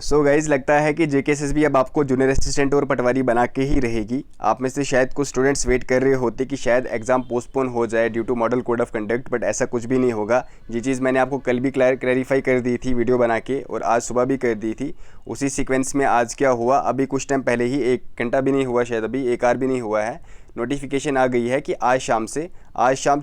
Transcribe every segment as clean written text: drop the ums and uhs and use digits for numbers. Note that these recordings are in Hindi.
सो गाइज लगता है कि जेकेएसएसबी अब आपको जूनियर असिस्टेंट और पटवारी बना के ही रहेगी। आप में से शायद कुछ स्टूडेंट्स वेट कर रहे होते कि शायद एग्जाम पोस्टपोन हो जाए due to model code of conduct, but ऐसा कुछ भी नहीं होगा। ये चीज़ मैंने आपको कल भी क्लैरिफाई कर दी थी वीडियो बना के, और आज सुबह भी कर दी थी। उसी सीक्वेंस में आज क्या हुआ, अभी कुछ टाइम पहले ही, 1 घंटा भी नहीं हुआ, शायद अभी 1 आवर भी नहीं हुआ है, नोटिफिकेशन आ गई है कि आज शाम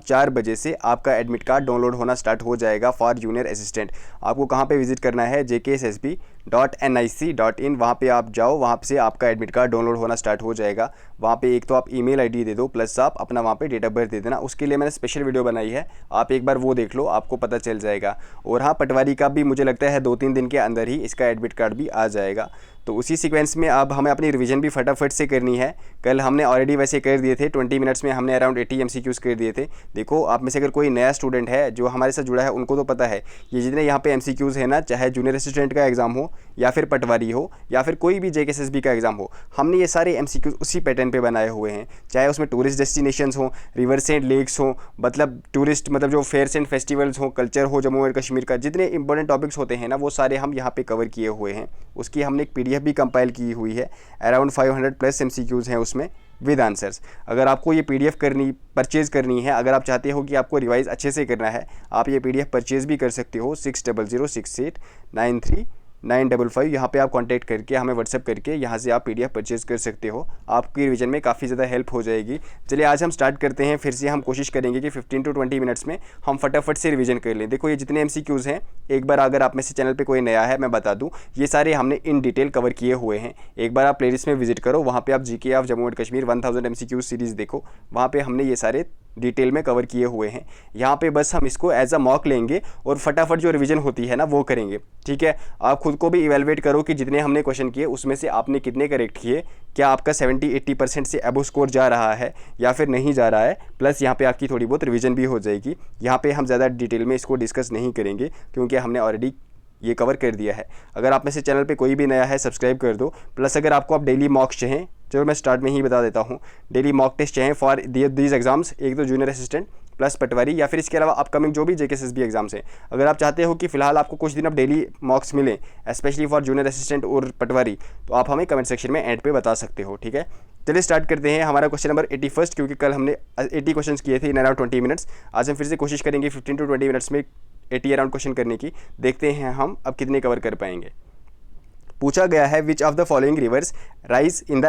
4 बजे से आपका एडमिट कार्ड डाउनलोड होना स्टार्ट हो जाएगा फॉर जूनियर असिस्टेंट। आपको कहाँ पे विजिट करना है, jkssb.nic.in, वहाँ पे आप जाओ, वहाँ से आपका एडमिट कार्ड डाउनलोड होना स्टार्ट हो जाएगा। वहाँ पे एक तो आप ईमेल आईडी दे दो, प्लस आप अपना वहाँ पे डेट ऑफ बर्थ दे देना। उसके लिए मैंने स्पेशल वीडियो बनाई है, आप एक बार वो देख लो, आपको पता चल जाएगा। और हाँ, पटवारी का भी मुझे लगता है 2-3 दिन के अंदर ही इसका एडमिट कार्ड भी आ जाएगा। तो उसी सीक्वेंस में अब हमें अपनी रिवीजन भी फटाफट से करनी है। कल हमने ऑलरेडी वैसे कर दिए थे, 20 मिनट्स में हमने अराउंड 80 MCQs कर दिए थे। देखो, आप में से अगर कोई नया स्टूडेंट है जो हमारे साथ जुड़ा है, उनको तो पता है ये जितने यहाँ पे MCQs है ना, चाहे जूनियर असिस्टेंट का एग्जाम हो या फिर पटवारी हो या फिर कोई भी जेकेएसएसबी का एग्जाम हो, हमने ये सारे MCQs उसी पैटर्न पे बनाए हुए हैं। चाहे उसमें टूरिस्ट डेस्टिनेशंस हो, रिवर्स एंड लेक्स हो, मतलब टूरिस्ट मतलब जो फेयर्स एंड फेस्टिवल्स हो, कल्चर हो जम्मू एंड कश्मीर का, जितने इंपॉर्टेंट टॉपिक्स होते हैं ना, वो सारे हम यहाँ पे कवर किए हुए हैं। उसकी हमने एक PDF भी कंपाइल की हुई है, अराउंड 500+ MCQs हैं उसमें विद आंसर्स। अगर आपको ये PDF परचेज़ करनी है, अगर आप चाहते हो कि आपको रिवाइज़ अच्छे से करना है, आप ये PDF परचेज़ भी कर सकते हो। 6006893955, यहाँ पे आप कांटेक्ट करके हमें व्हाट्सएप करके यहाँ से आप PDF परचेज़ कर सकते हो। आपकी रिवीजन में काफ़ी ज़्यादा हेल्प हो जाएगी। चलिए आज हम स्टार्ट करते हैं। फिर से हम कोशिश करेंगे कि 15 to 20 मिनट्स में हम फटाफट से रिवीजन कर लें। देखो, ये जितने MCQs हैं, एक बार अगर आप में से चैनल पे कोई नया है, मैं बता दूं, ये सारे हमने इन डिटेल कवर किए हुए हैं। एक बार आप प्लेलिस्ट में विजिट करो, वहाँ पे आप GK of Jammu and Kashmir 1000 MCQ series देखो, वहाँ पे हमने ये सारे डिटेल में कवर किए हुए हैं। यहाँ पे बस हम इसको एज अ मॉक लेंगे और फटाफट जो रिवीजन होती है ना, वो करेंगे। ठीक है, आप खुद को भी इवेलुएट करो कि जितने हमने क्वेश्चन किए उसमें से आपने कितने करेक्ट किए, क्या आपका 70-80% से अबव स्कोर जा रहा है या फिर नहीं जा रहा है। प्लस यहाँ पे आपकी थोड़ी बहुत रिवीजन भी हो जाएगी। यहाँ पे हम ज़्यादा डिटेल में इसको डिस्कस नहीं करेंगे क्योंकि हमने ऑलरेडी ये कवर कर दिया है। अगर आप में से चैनल पे कोई भी नया है, सब्सक्राइब कर दो। प्लस अगर आपको आप डेली मॉक्स चाहें, चलो मैं स्टार्ट में ही बता देता हूँ, डेली मॉक टेस्ट चाहें फॉर दीज एग्जाम्स, एक तो जूनियर असिस्टेंट प्लस पटवारी, या फिर इसके अलावा अपकमिंग जो भी जेकेएसएसबी एग्जाम्स हैं, अगर आप चाहते हो कि फिलहाल आपको कुछ दिन अब डेली मॉक्स मिलें स्पेशली फॉर जूनियर असिस्टेंट और पटवारी, तो आप हमें कमेंट सेक्शन में एंड पे बता सकते हो। ठीक है, चलिए स्टार्ट करते हैं। हमारा क्वेश्चन नंबर 81, क्योंकि कल हमने 80 क्वेश्चन किए थे इन अराउंड 20 मिनट्स। आज हम फिर से कोशिश करेंगे 15 to 20 मिनट्स में 80 अराउंड क्वेश्चन करने की। देखते हैं हम अब कितने कवर कर पाएंगे। पूछा गया है which of the following rivers rise in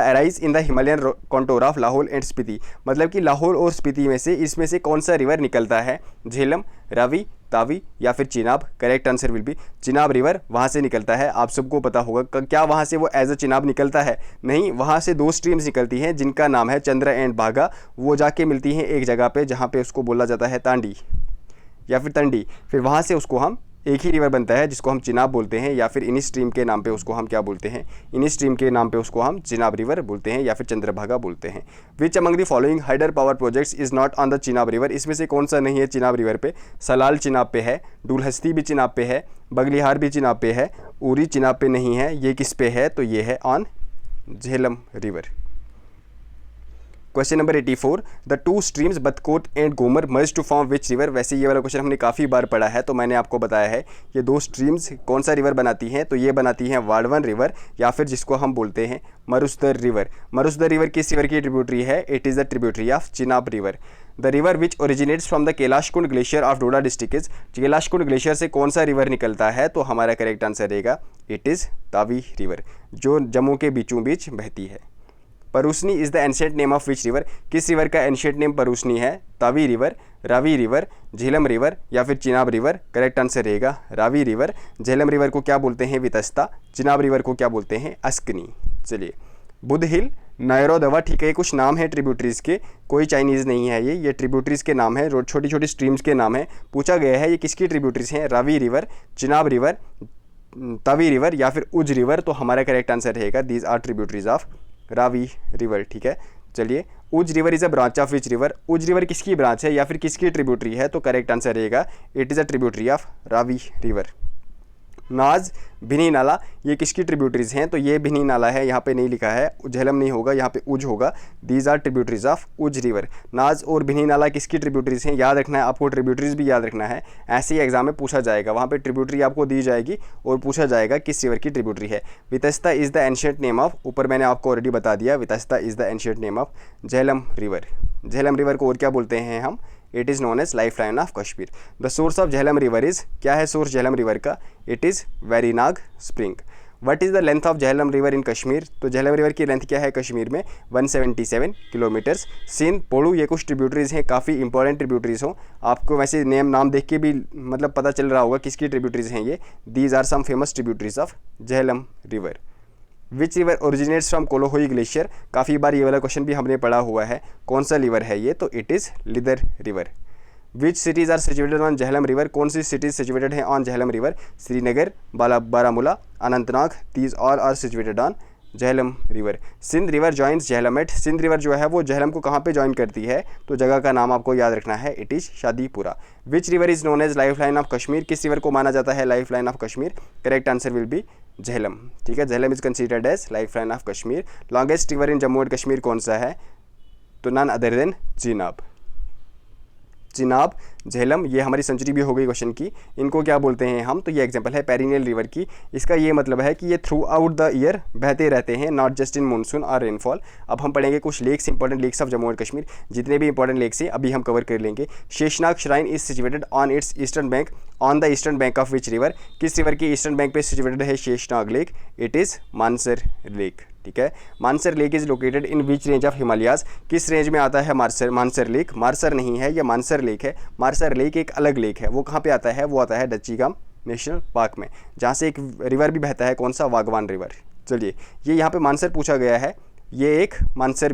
the Himalayan contour of Lahaul and Spiti, मतलब कि लाहौल और स्पीति में से इसमें से कौन सा रिवर निकलता है। झेलम, रावी, तावी या फिर Chenab. Correct answer will B Chenab river, वहाँ से निकलता है। आप सबको पता होगा क्या वहाँ से वो एज अ चिनाब निकलता है? नहीं, वहाँ से 2 स्ट्रीम्स निकलती हैं जिनका नाम है चंद्र एंड भागा। वो जाके मिलती हैं एक जगह पे जहाँ पे उसको बोला जाता है तांडी या फिर तंडी। फिर वहाँ से उसको हम एक ही रिवर बनता है जिसको हम चिनाब बोलते हैं, या फिर इन्हीं स्ट्रीम के नाम पे उसको हम क्या बोलते हैं, इन्हीं स्ट्रीम के नाम पे उसको हम चिनाब रिवर बोलते हैं या फिर चंद्रभागा बोलते हैं। Which among the following हाइडर power projects is not on the Chenab river, इसमें से कौन सा नहीं है चिनाब रिवर पे। सलाल चिनाब पे है, डुलहस्ती भी चिनाब पे है, बगलिहार भी चिनाब पे है, उरी चिनाब पे नहीं है। ये किस पे है? तो ये है on Jhelum river. Question number 84, the 2 streams Batkot and Gomar merge to form which river. वैसे ये वाला क्वेश्चन हमने काफ़ी बार पढ़ा है, तो मैंने आपको बताया है ये 2 स्ट्रीम्स कौन सा रिवर बनाती हैं। तो ये बनाती हैं वाड़वन रिवर या फिर जिसको हम बोलते हैं मरुसदर रिवर। मरुसदर रिवर किस रिवर की ट्रिब्यूटरी है? It is the tributary of Chenab river. The river which originates from the Kailashkund glacier of Doda district is, Kailashkund glacier से कौन सा रिवर निकलता है? तो हमारा करेक्ट आंसर रहेगा इट इज़ तावी रिवर, जो जम्मू के बीचों बीच बहती है। Parushni is the ancient name of which river, किस रिवर का एंशिएंट नेम परूसनी है? Tawi river, Ravi river, Jhelum river या फिर चिनाब रिवर। करेक्ट आंसर रहेगा रावी रिवर। झेलम रिवर को क्या बोलते हैं? वितस्ता। चिनाब रिवर को क्या बोलते हैं? अस्कनी। चलिए, बुध हिल, नायरोदवा, ठीक है, कुछ नाम है ट्रिब्यूटरीज़ के, कोई चाइनीज़ नहीं है ये ट्रिब्यूटरीज़ के नाम है, छोटी छोटी स्ट्रीम्स के नाम है। पूछा गया है ये किसकी ट्रिब्यूटरीज़ हैं? Ravi river, Chenab river, Tawi river या फिर उज रिवर। तो हमारा करेक्ट आंसर रहेगा these are tributaries of Ravi river. ठीक है, चलिए, Ujh river is a branch of which river, Ujh river किसकी ब्रांच है या फिर किसकी ट्रिब्यूटरी है? तो करेक्ट आंसर रहेगा it is a tributary of Ravi river. नाज, भिनी नाला, ये किसकी ट्रिब्यूटरीज हैं? तो ये भिनी नाला है, यहाँ पे नहीं लिखा है, झेलम नहीं होगा, यहाँ पे उज होगा। दीज आर ट्रिब्यूटरीज ऑफ उज रिवर। नाज और भिनी नाला किसकी ट्रिब्यूटरीज हैं? याद रखना है आपको, ट्रिब्यूटरीज भी याद रखना है, ऐसे ही एग्जाम में पूछा जाएगा। वहाँ पे ट्रिब्यूटरी आपको दी जाएगी और पूछा जाएगा किस रिवर की ट्रिब्यूटरी है। Vitasta is the ancient name of, ऊपर मैंने आपको ऑलरेडी बता दिया, Vitasta is the ancient name of Jhelum river. Jhelum river को और क्या बोलते हैं हम? It is known as life line of Kashmir. The source of Jhelum river is, क्या है सोर्स झेलम रिवर का? It is Verinag spring. What is the length of Jhelum river in Kashmir? तो झेलम रिवर की लेंथ क्या है कश्मीर में? 177 किलोमीटर्स। सिंध, पोड़ू, ये कुछ ट्रिब्यूटरीज हैं, काफ़ी इंपॉर्टेंट ट्रिब्यूटरीज हो, आपको वैसे नाम देख के भी मतलब पता चल रहा होगा किसकी ट्रिब्यूटरीज हैं ये। These are some famous tributaries of Jhelum river. Which river originates from Kolahoi glacier? काफ़ी बार ये वाला क्वेश्चन भी हमने पढ़ा हुआ है। कौन सा रिवर है ये? तो it is Lidder river. Which cities are situated on Jhelum river? कौन सी सिटीज़ सिचुएटेड हैं on Jhelum river? Srinagar, Baramulla, Anantnag, these all are situated on Jhelum river. Sindh river joins Jhelum at, Sindh river जो है वो झेलम को कहाँ पे जॉइन करती है? तो जगह का नाम आपको याद रखना है, it is Shadipura. Which river is known as life line of Kashmir? किस रिवर को माना जाता है life line of Kashmir? Correct answer will be Jhelum. ठीक है, Jhelum is considered as life line of Kashmir. Longest river in Jammu and Kashmir कौन सा है? तो none other than Chenab. Chenab, Jhelum, ये हमारी सेंचुरी भी हो गई क्वेश्चन की। इनको क्या बोलते हैं हम? तो ये एग्जांपल है पेरिनियल रिवर की। इसका ये मतलब है कि ये थ्रू आउट द ईयर बहते रहते हैं, नॉट जस्ट इन मानसून और रेनफॉल। अब हम पढ़ेंगे कुछ lakes, important lakes of Jammu and Kashmir. जितने भी इंपॉर्टेंट लेक्स हैं अभी हम कवर कर लेंगे। Sheshnag shrine is situated on it's eastern bank, on the eastern bank of which river? किस रिवर की ईस्टर्न बैंक पे सिचुएटेड है Sheshnag lake? It is Mansar lake. ठीक है, Mansar lake is located in which range of Himalayas? किस रेंज में आता है मानसर लेक? मानसर नहीं है, ये मानसर लेक है। मानसर लेक एक अलग लेक है, वो कहाँ पे आता है? वो आता है डच्चीगाम नेशनल पार्क में, जहाँ से एक रिवर भी बहता है। कौन सा? वागवान रिवर। चलिए, ये यहाँ पे मानसर पूछा गया है, ये एक मानसर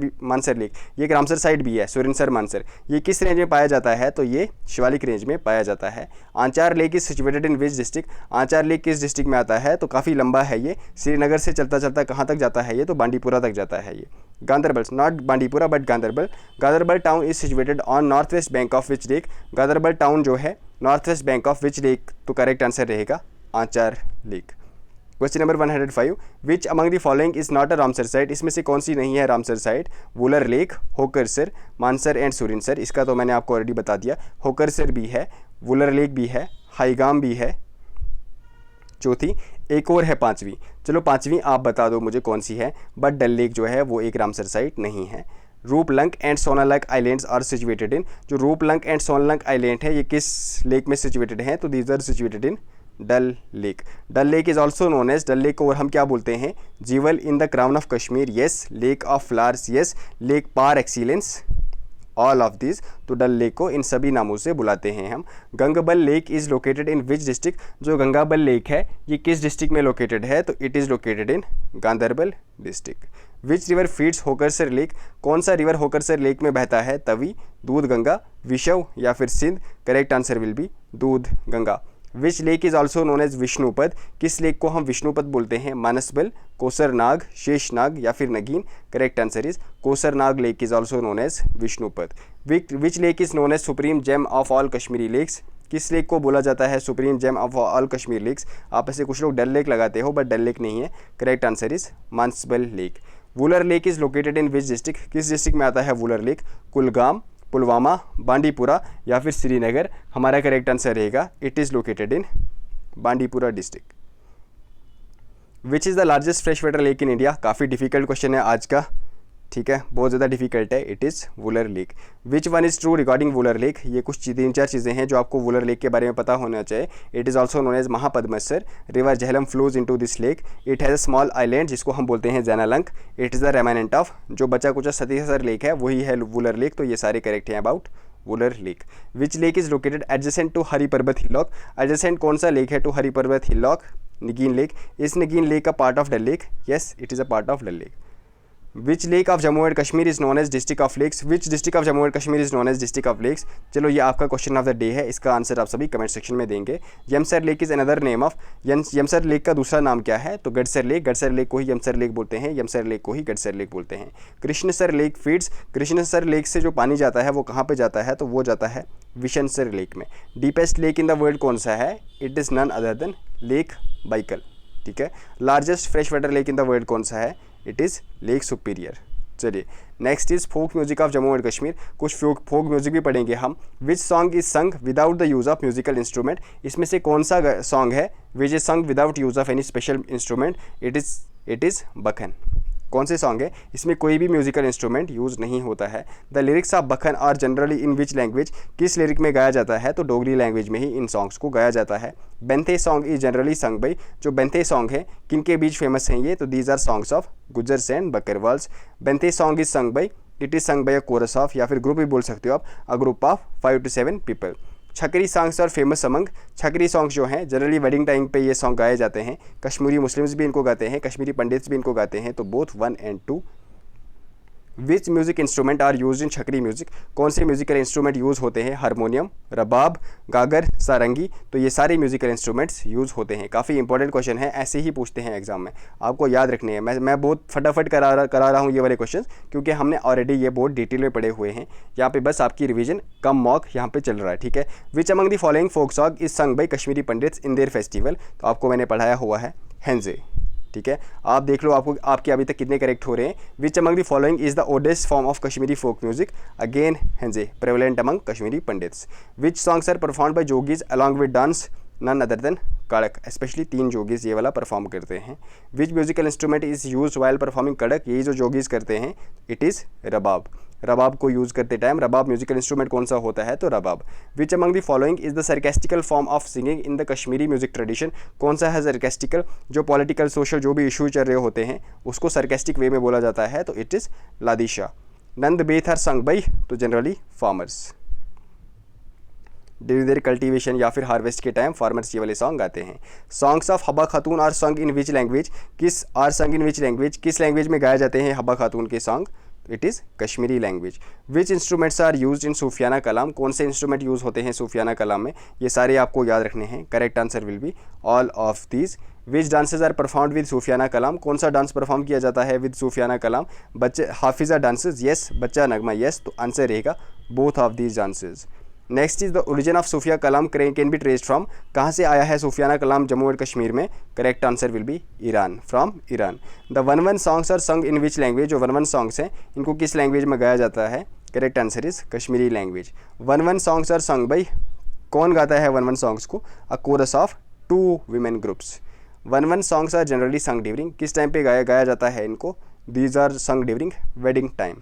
लेक, ये एक रामसर साइड भी है, सुरिनसर मानसर। ये किस रेंज में पाया जाता है? तो ये शिवालिक रेंज में पाया जाता है। Anchar lake is situated in which district? Anchar lake किस डिस्ट्रिक्ट में आता है? तो काफ़ी लंबा है ये, श्रीनगर से चलता चलता कहाँ तक जाता है ये? तो बांडीपुरा तक जाता है ये। Ganderbal, not Bandipora but Ganderbal. Ganderbal town is situated on north west bank of which lake? Ganderbal town जो है north west bank of which lake? तो करेक्ट आंसर रहेगा Anchar lake. Question number 105, which among the following is not a Ramsar site? इसमें से कौन सी नहीं है Ramsar site? Wular lake, Hokersar, Mansar and Surinsar. इसका तो मैंने आपको ऑलरेडी बता दिया, होकरसर भी है, वुलर लेक भी है, हाईगाम भी है, चौथी, एक और है पांचवी। चलो पांचवी आप बता दो मुझे कौन सी है। बट डल लेक जो है वो एक रामसर साइट नहीं है। Ruplank and Sonalank islands are situated in, जो रूपलंक एंड सोनालंक आइलैंड है ये किस लेक में सिचुएटेड हैं? तो these are situated in Dal lake. Dal lake is also known as, Dal lake को और हम क्या बोलते हैं? Jewel in the crown of Kashmir, yes. Lake of flowers, yes. Lake par excellence, all of this. तो डल लेक को इन सभी नामों से बुलाते हैं हम। Gangbal lake is located in which district? जो गंगाबल लेक है ये किस डिस्ट्रिक्ट में लोकेटेड है? तो it is located in Ganderbal district. Which river feeds Hokersar lake? कौन सा रिवर होकरसर लेक में बहता है? तवी, दूध गंगा, विशव या फिर Sindh? Correct answer will be Doodh Ganga. Which lake is also known as Vishnupad? किस लेक को हम विष्णुपद बोलते हैं? मानसबल, कोसरनाग, शेषनाग या फिर Nageen? Correct answer is Kousarnag lake is also known as Vishnupad. Which lake is known as supreme gem of all Kashmiri lakes? किस लेक को बोला जाता है supreme gem of all Kashmir lakes? आप ऐसे कुछ लोग डल लेक लगाते हो बट डल लेक नहीं है। Correct answer is Manasbal lake. Wular lake is located in which district? किस डिस्ट्रिक्ट में आता है वुलर लेक? कुलगाम, पुलवामा, बांडीपुरा या फिर श्रीनगर? हमारा करेक्ट आंसर रहेगा it is located in Bandipora district. Which is the largest fresh water lake in India? काफ़ी डिफिकल्ट क्वेश्चन है आज का, ठीक है, बहुत ज़्यादा डिफिकल्ट है। It is Wular lake. Which one is true regarding Wular lake? ये कुछ 3-4 चीज़ें हैं जो आपको वुलर लेक के बारे में पता होना चाहिए। It is also known as Mahapadmasar. River Jhelum flows into this lake. It has a small island जिसको हम बोलते हैं Zainalank. It is the remnant of, जो बचा कुचा सतीसर लेक है वही है वुलर लेक। तो ये सारे करेक्ट हैं about Wular lake. Which lake is located adjacent to Hari Parbat hillock? Adjacent कौन सा लेक है to Hari Parbat hillock? Nageen lake. Is Nageen lake का part of Dal lake? Yes, it is a part of Dal lake. Which lake of Jammu and Kashmir is known as district of lakes, which district of Jammu and Kashmir is known as district of lakes. चलो ये आपका क्वेश्चन ऑफ द डे है, इसका आंसर आप सभी कमेंट सेक्शन में देंगे। Yamsar lake is another name of, Yamsar lake का दूसरा नाम क्या है, तो गडसर लेक, गडसर लेक को ही यमसर लेक बोलते हैं, यमसर लेक को ही गडसर लेक बोलते हैं। Krishansar lake feeds, Krishansar lake से जो पानी जाता है वो कहाँ पे जाता है, तो वो जाता है विशनसर लेक में। Deepest lake in the world कौन सा है, it is none other than Lake Baikal, ठीक है। Largest fresh water lake in the world कौन सा है, इट इज़ लेक सुपीरियर। चलिए next is folk music of Jammu and Kashmir, कुछ फोक म्यूजिक भी पढ़ेंगे हम। Which song is sung without the use of musical instrument, इसमें से कौन सा सॉन्ग है which is sung without use of any special instrument, it is Bakhan. कौन से सॉन्ग है, इसमें कोई भी म्यूजिकल इंस्ट्रूमेंट यूज़ नहीं होता है। The lyrics of Bakhan are generally in which language, किस लिरिक में गाया जाता है, तो डोगरी लैंग्वेज में ही इन सॉन्ग्स को गाया जाता है। Benthe song is generally sung by, जो बेंथे सॉन्ग है किन के बीच फेमस हैं ये, तो these are songs of Gujjars and Bakarwals. Benthe song is sung by, it is sung by a chorus of, या फिर ग्रुप भी बोल सकते हो आप, a group of 5 to 7 people. Chakri songs are famous among, Chakri songs जो हैं जनरली वेडिंग टाइम पे ये सॉन्ग गाए जाते हैं। कश्मीरी मुस्लिम्स भी इनको गाते हैं, कश्मीरी पंडित्स भी इनको गाते हैं, तो both 1 and 2। Which music instrument are use in Chakri music, कौन से म्यूजिकल इंस्ट्रूमेंट यूज़ होते हैं, हारमोनियम, रबाब, गागर, सारंगी, तो ये सारे म्यूजिकल इंस्ट्रूमेंट्स यूज़ होते हैं। काफ़ी इंपॉर्टेंट क्वेश्चन है, ऐसे ही पूछते हैं एग्जाम में, आपको याद रखने हैं। मैं बहुत फटाफट करा रहा हूँ ये वाले क्वेश्चन, क्योंकि हमने ऑलरेडी ये बहुत डिटेल में पढ़े हुए हैं। यहाँ पे बस आपकी रिवीजन कम मॉक यहाँ पे चल रहा है, ठीक है। Which among the following folk song is sung by Kashmiri Pandits in their festival, तो आपको मैंने पढ़ाया हुआ है हेंजे, ठीक है। आप देख लो आपको आपके अभी तक कितने करेक्ट हो रहे हैं। Which among the following is the oldest form of Kashmiri folk music, again Henze, prevalent among Kashmiri Pandits. Which songs are performed by जोगीज along with dance, none other than Kadak, specially 3 जोगीज ये वाला परफॉर्म करते हैं। Which musical instrument is use while performing Kadak, यही जो जोगीज करते हैं, इट इज़ रबाब। रबाब को यूज़ करते टाइम रबाब म्यूजिकल इंस्ट्रूमेंट कौन सा होता है, तो rabab. Which among the following is the sarcastical form of singing in the Kashmiri music tradition, कौन सा है सरकेस्टिकल, जो पॉलिटिकल सोशल जो भी इशू चल रहे होते हैं उसको सरकेस्टिक वे में बोला जाता है, तो it is Ladishah. Nand Beth are sung by, तो generally farmers, during their cultivation या फिर हार्वेस्ट के टाइम फार्मर्स ये वाले सॉन्ग गाते हैं। Songs of Habba Khatoon are sung in which language, किस लैंग्वेज में गाए जाते हैं हब्बा खातून के song, it is Kashmiri language. Which instruments are use in Sufiyana Kalam, कौन से इंस्ट्रूमेंट यूज़ होते हैं सूफियाना कलाम में, ये सारे आपको याद रखने हैं। Correct answer will be all of these. Which dances are performed with Sufiyana Kalam, कौन सा डांस परफॉर्म किया जाता है विद सूफियाना कलाम, बच्चे Hafiza dances, yes, Bachha Nagma, yes, तो आंसर रहेगा both of these dances. Next is the origin of Sufiya Kalam can be traced from, कहाँ से आया है सूफियाना कलाम जम्मू एंड कश्मीर में, correct answer will be Iran, from Iran. The 1-1 songs are sung in which language, जो 1-1 सॉन्ग्स हैं इनको किस लैंग्वेज में गाया जाता है, correct answer is Kashmiri language. 1-1 songs are sung by, कौन गाता है 1-1 सॉन्ग्स को, a chorus of 2 women groups. 1-1 songs are generally sung during, किस टाइम पे गाया जाता है इनको, these are sung during wedding time.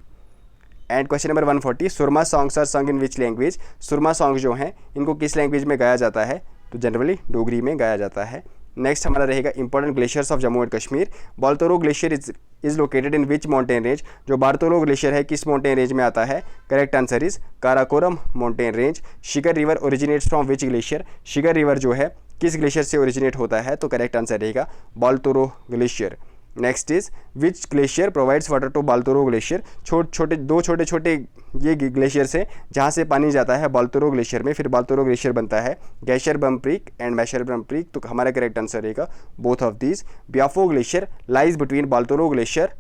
And question number 140, Surma songs are sung in which language, Surma songs जो हैं इनको किस लैंग्वेज में गाया जाता है, तो जनरली डोगरी में गाया जाता है। नेक्स्ट हमारा रहेगा important glaciers of Jammu and Kashmir. Baltoro glacier is located in which mountain range, जो बाल्तोरो ग्लेशियर है किस माउंटेन रेंज में आता है, correct answer is Karakoram mountain range. Shigar river originates from which glacier, Shigar river जो है किस ग्लेशियर से ओरिजिनेट होता है, तो करेक्ट आंसर रहेगा Baltoro glacier. Next is which glacier provides water to Baltoro glacier, दो छोटे छोटे ये ग्लेशियर से जहाँ से पानी जाता है बाल्तोरो ग्लेशियर में, फिर बाल्तोरो ग्लेशियर बनता है, गैशर बम्प्रीक एंड मैशर बम्प्रीक, तो हमारा करेक्ट आंसर रहेगा both of these. Biafo glacier lies between Baltoro glacier,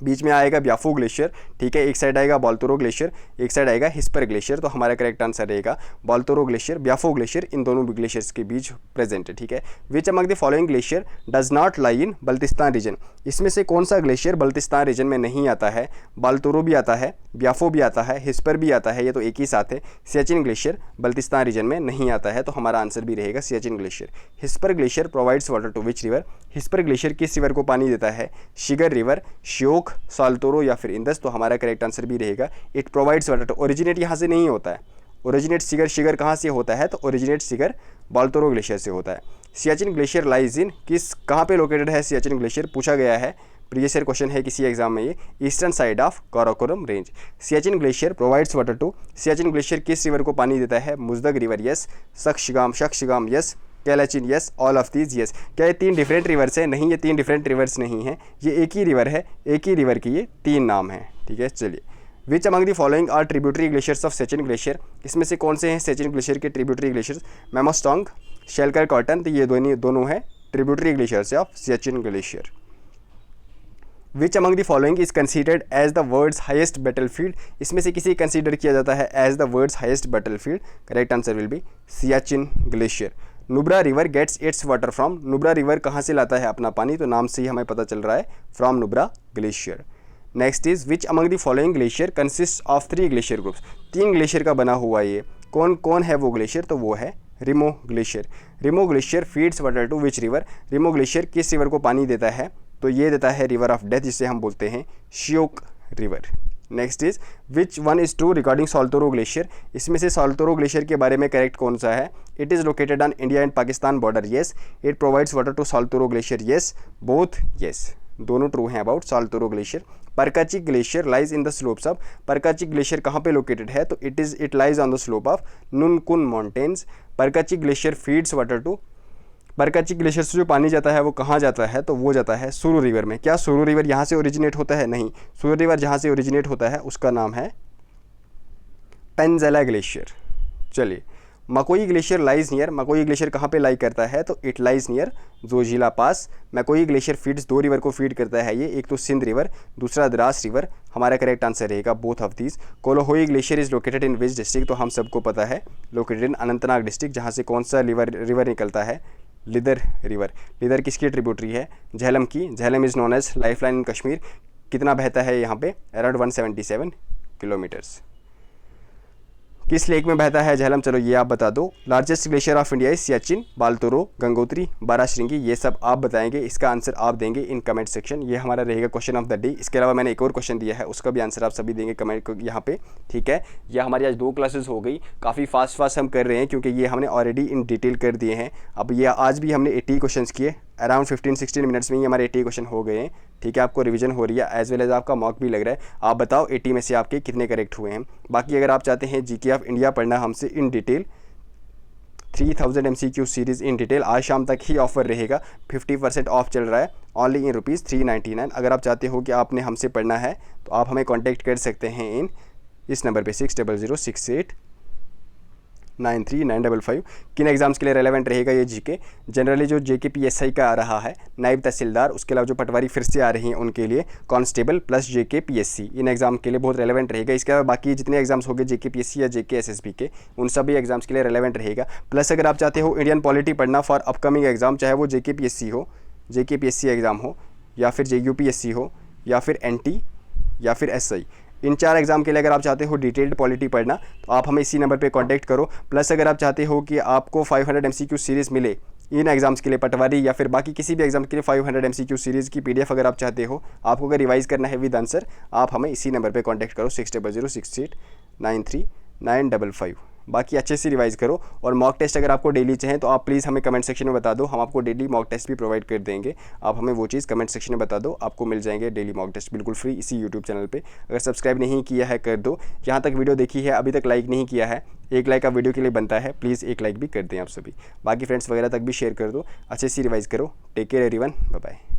बीच में आएगा ब्याफो ग्लेशियर, ठीक है, एक साइड आएगा बाल्तोरो ग्लेशियर, एक साइड आएगा हिस्पर ग्लेशियर, तो हमारा करेक्ट आंसर रहेगा बाल्तोरो ग्लेशियर, ब्याफो ग्लेशियर, इन दोनों ग्लेशियर्स के बीच प्रेजेंट है, ठीक है। Which among the following glacier does not lie in Baltistan region, इसमें से कौन सा ग्लेशियर बल्तिस्तान रीजन में नहीं आता है, बाल्तोरो भी आता है, ब्याफो भी आता है, हिस्पर भी आता है, ये तो एक ही साथ है। सियाचिन ग्लेशियर बल्तिस्तान रीजन में नहीं आता है, तो हमारा आंसर भी रहेगा Siachen glacier. Hispar glacier provides water to which river, Hispar glacier किस रिवर को पानी देता है, शिगर रिवर, श्योक, साल्तोरो या फिर इंदस, तो हमारा करेक्ट आंसर भी रहेगा it provides water to, originate यहाँ से नहीं होता है, ओरिजिनेट शिगर कहाँ से होता है, तो ओरिजिनेट शिगर बाल्तोरो ग्लेशियर से होता है। सियाचिन ग्लेशियर लाइज इन किस, कहाँ पे लोकेटेड है सियाचिन ग्लेशियर, पूछा गया है, प्रीवियस ईयर क्वेश्चन है किसी एग्जाम में ये, eastern side of Karakoram range. Siachen glacier provides water to, Siachen glacier किस रिवर को पानी देता है, मुजदग river, yes, Shaksgam, yes, Kelechin yes, all of these yes. क्या ये 3 डिफरेंट रिवर्स है? नहीं, ये 3 डिफरेंट रिवर्स नहीं है, ये एक ही रिवर है, एक ही रिवर की ये 3 नाम हैं। ठीक है, चलिए। Which among the following are tributary glaciers of Siachen glacier? इसमें से कौन से हैं सियाचिन ग्लेशियर के ट्रिब्यूटरी ग्लेशियर्स? मेमोस्टोंग, शेलकर कॉटन, तो ये दोनों हैं tributary glaciers of Siachen glacier. Which among the following is considered as the world's highest battlefield? इसमें से किसी कंसिडर किया जाता है as the world's highest battlefield? Correct answer will be Siachen glacier. Nubra river gets its water from? Nubra river कहाँ से लाता है अपना पानी? तो नाम से ही हमें पता चल रहा है, from Nubra glacier. Next is which among the following glacier consist of 3 glacier groups? 3 glacier का बना हुआ ये कौन कौन है वो ग्लेशियर? तो वो है Rimo glacier. Rimo glacier feeds water to which river? Rimo glacier किस रिवर को पानी देता है? तो ये देता है रिवर ऑफ डेथ, जिसे हम बोलते हैं Shyok river. Next is which one is true regarding Saltoro glacier? इसमें से साल्तोरो ग्लेशियर के बारे में करेक्ट कौन सा है? It is located on India and Pakistan border, yes. It provides water to Saltoro glacier, yes. Both yes, दोनों ट्रू हैं about Saltoro glacier. Parkachik glacier lies in the slopes of? Parkachik glacier कहाँ पे लोकेटेड है? तो it lies on the slope of Nunkun mountains. Parkachik glacier feeds water to? Parkachik glacier से जो पानी जाता है वो कहाँ जाता है? तो वो जाता है सुरु रिवर में। क्या सुरु रिवर यहाँ से ओरिजिनेट होता है? नहीं, सुरु रिवर जहाँ से ओरिजिनेट होता है उसका नाम है पेंजेला ग्लेशियर। चलिए, Machoi glacier lies near? Machoi glacier कहाँ पे लाई करता है? तो it lies near Zojila pass. Machoi glacier feeds 2 river को फीड करता है ये, एक तो सिंध रिवर, दूसरा द्रास रिवर। हमारा करेक्ट आंसर रहेगा both of these. Kolahoi glacier is located in which district? तो हम सबको पता है लोकेटेड इन अनंतनाग डिस्ट्रिक्ट, जहाँ से कौन सा रिवर निकलता है? लिदर रिवर। लिदर किसकी ट्रिब्यूटरी है? झेलम की। Jhelum is known as life line in Kashmir. कितना बहता है यहाँ पे? Around 177 kilometres. किस लेक में बहता है झेलम? चलो ये आप बता दो। Largest glacier of India is Siachen, Baltoro, Gangotri, Barashigri. ये सब आप बताएंगे, इसका आंसर आप देंगे इन कमेंट सेक्शन। ये हमारा रहेगा क्वेश्चन ऑफ द डे। इसके अलावा मैंने एक और क्वेश्चन दिया है, उसका भी आंसर आप सभी देंगे कमेंट यहाँ पे। ठीक है, ये हमारी आज 2 क्लासेस हो गई। काफ़ी फास्ट हम कर रहे हैं क्योंकि ये हमने ऑलरेडी इन डिटेल कर दिए हैं। अब ये आज भी हमने 80 क्वेश्चन किए, अराउंड 15-16 मिनट्स में ही हमारे 80 क्वेश्चन हो गए हैं। ठीक है, आपको रिवीजन हो रही है एज वेल एज आपका मॉक भी लग रहा है। आप बताओ 80 में से आपके कितने करेक्ट हुए हैं। बाकी अगर आप चाहते हैं जीके ऑफ इंडिया पढ़ना हमसे in detail, 3000 MCQ series in detail, आज शाम तक ही ऑफर रहेगा। 50% ऑफ चल रहा है, ओनली इन ₹399। अगर आप चाहते हो कि आपने हमसे पढ़ना है तो आप हमें कॉन्टैक्ट कर सकते हैं इन इस नंबर पे 6006893955। किन एग्जाम्स के लिए रेलेवेंट रहेगा ये जीके? जनरली जो JK PSI का आ रहा है, नायब तहसीलदार, उसके अलावा जो पटवारी फिर से आ रही हैं उनके लिए, constable plus JK PSC, in exam के लिए बहुत रेलेवेंट रहेगा। इसके अलावा बाकी जितने एग्जाम्स हो गए JK PSC या JK SSB के, उन सभी एग्जाम्स के लिए रेलेवेंट रहेगा। प्लस अगर आप चाहते हो इंडियन पॉलिटी पढ़ना फॉर अपकमिंग एग्जाम, चाहे वो JK PSC हो, JK PSC एग्ज़ाम हो, या फिर JUPSC हो, या फिर NT, या फिर SI, इन 4 एग्जाम के लिए अगर आप चाहते हो डिटेल्ड पॉलिटी पढ़ना तो आप हमें इसी नंबर पे कांटेक्ट करो। प्लस अगर आप चाहते हो कि आपको 500 MCQ सीरीज़ मिले इन एग्जाम्स के लिए, पटवारी या फिर बाकी किसी भी एग्जाम के लिए 500 MCQ सीरीज़ की PDF अगर आप चाहते हो, आपको अगर रिवाइज़ करना है विद आंसर, आप हमें इसी नंबर पे कांटेक्ट करो 6006893955। बाकी अच्छे से रिवाइज़ करो। और मॉक टेस्ट अगर आपको डेली चाहें तो आप प्लीज़ हमें कमेंट सेक्शन में बता दो, हम आपको डेली मॉक टेस्ट भी प्रोवाइड कर देंगे। आप हमें वो चीज़ कमेंट सेक्शन में बता दो, आपको मिल जाएंगे डेली मॉक टेस्ट बिल्कुल फ्री इसी यूट्यूब चैनल पे। अगर सब्सक्राइब नहीं किया है कर दो। यहाँ तक वीडियो देखी है, अभी तक लाइक नहीं किया है, 1 लाइक आप वीडियो के लिए बनता है, प्लीज़ 1 लाइक भी कर दें आप सभी। बाकी फ्रेंड्स वगैरह तक भी शेयर कर दो। अच्छे से रिवाइज़ करो। Take care everyone, bye bye.